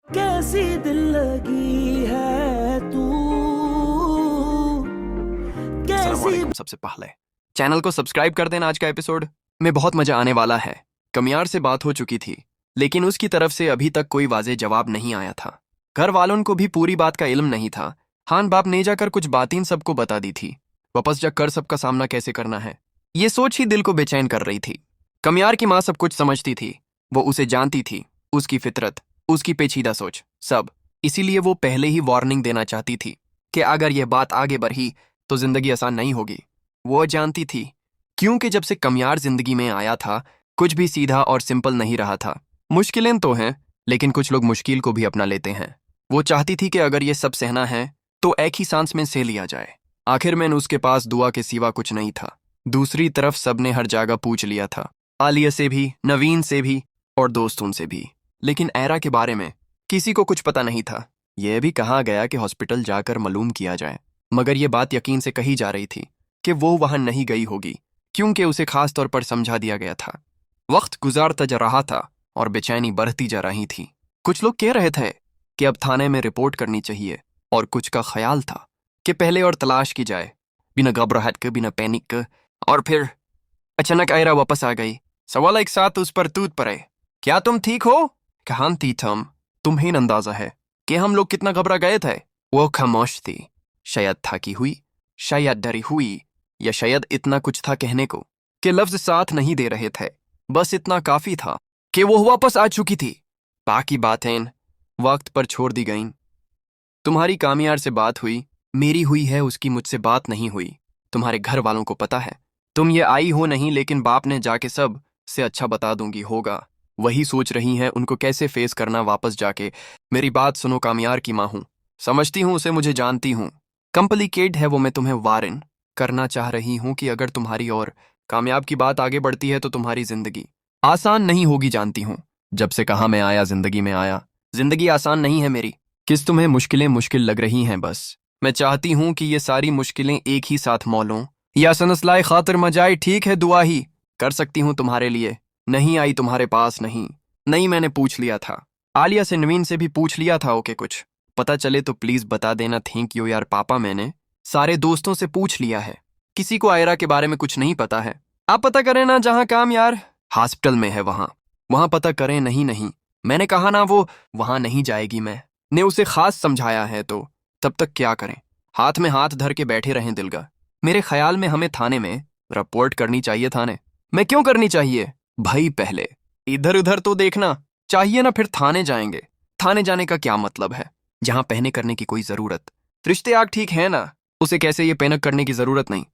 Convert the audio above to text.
कैसी दिल लगी है तू, कैसी। अस्सलामुअलैकुम। सबसे पहले चैनल को सब्सक्राइब कर देना। आज का एपिसोड में बहुत मजा आने वाला है। कमियार से बात हो चुकी थी, लेकिन उसकी तरफ से अभी तक कोई वाज़ेह जवाब नहीं आया था। घर वालों को भी पूरी बात का इल्म नहीं था। हान बाप ने जाकर कुछ बातें सबको बता दी थी। वापस जाकर सबका सामना कैसे करना है, ये सोच ही दिल को बेचैन कर रही थी। कमियार की माँ सब कुछ समझती थी, वो उसे जानती थी, उसकी फितरत, उसकी पेचीदा सोच सब। इसीलिए वो पहले ही वार्निंग देना चाहती थी कि अगर यह बात आगे बढ़ी तो जिंदगी आसान नहीं होगी। वो जानती थी, क्योंकि जब से कमियार जिंदगी में आया था कुछ भी सीधा और सिंपल नहीं रहा था। मुश्किलें तो हैं, लेकिन कुछ लोग मुश्किल को भी अपना लेते हैं। वो चाहती थी कि अगर ये सब सहना है तो एक ही सांस में सह लिया जाए। आखिर में उसके पास दुआ के सिवा कुछ नहीं था। दूसरी तरफ सबने हर जगह पूछ लिया था, आलिया से भी, नवीन से भी और दोस्तों से भी, लेकिन एरा के बारे में किसी को कुछ पता नहीं था। यह भी कहा गया कि हॉस्पिटल जाकर मालूम किया जाए, मगर यह बात यकीन से कही जा रही थी कि वो वहां नहीं गई होगी, क्योंकि उसे खास तौर पर समझा दिया गया था। वक्त गुजारता जा रहा था और बेचैनी बढ़ती जा रही थी। कुछ लोग कह रहे थे कि अब थाने में रिपोर्ट करनी चाहिए, और कुछ का ख्याल था कि पहले और तलाश की जाए, बिना घबराहट के, बिना पैनिक के। और फिर अचानक आयरा वापस आ गई। सवाल एक साथ उस पर तूत पड़े, क्या तुम ठीक हो? कहाँ थी तुम? तुम्हें अंदाजा है कि हम लोग कितना घबरा गए थे? वो खामोश थी, शायद थकी हुई, शायद डरी हुई, या शायद इतना कुछ था कहने को कि लफ्ज साथ नहीं दे रहे थे। बस इतना काफी था कि वो वापस आ चुकी थी। बाकी बातें वक्त पर छोड़ दी गईं। तुम्हारी कामियार से बात हुई, मेरी हुई है, उसकी मुझसे बात नहीं हुई। तुम्हारे घर वालों को पता है तुम ये आई हो नहीं, लेकिन बाप ने जाके सब से अच्छा बता दूंगी होगा। वही सोच रही हैं उनको कैसे फेस करना वापस जाके। मेरी बात सुनो, कामियार की माँ हूं, समझती हूँ उसे, मुझे जानती हूँ कॉम्प्लिकेट है वो। मैं तुम्हें वार्न करना चाह रही हूँ कि अगर तुम्हारी और कामयाब की बात आगे बढ़ती है तो तुम्हारी जिंदगी आसान नहीं होगी। जानती हूँ जब से कहा मैं आया, जिंदगी में आया, जिंदगी आसान नहीं है मेरी। किस तुम्हें मुश्किलें मुश्किल लग रही हैं? बस मैं चाहती हूँ कि ये सारी मुश्किलें एक ही साथ मौलों या सनसलाए खातिर मजाए। ठीक है, दुआ ही कर सकती हूँ तुम्हारे लिए। नहीं आई तुम्हारे पास? नहीं, मैंने पूछ लिया था, आलिया से, नवीन से भी पूछ लिया था। ओके, कुछ पता चले तो प्लीज बता देना। थैंक यू यार पापा, मैंने सारे दोस्तों से पूछ लिया है, किसी को आयरा के बारे में कुछ नहीं पता है। आप पता करें ना, जहाँ काम यार हॉस्पिटल में है वहां पता करें। नहीं, मैंने कहा ना वो वहां नहीं जाएगी। मैं ने उसे खास समझाया है, तो तब तक क्या करें? हाथ में हाथ धर के बैठे रहें दिलगा। मेरे ख्याल में हमें थाने में रिपोर्ट करनी चाहिए। थाने में क्यों करनी चाहिए भाई? पहले इधर उधर तो देखना चाहिए ना, फिर थाने जाएंगे। थाने जाने का क्या मतलब है जहां पहने करने की कोई जरूरत? रिश्ते आग ठीक है ना, उसे कैसे ये पैनक करने की जरूरत नहीं।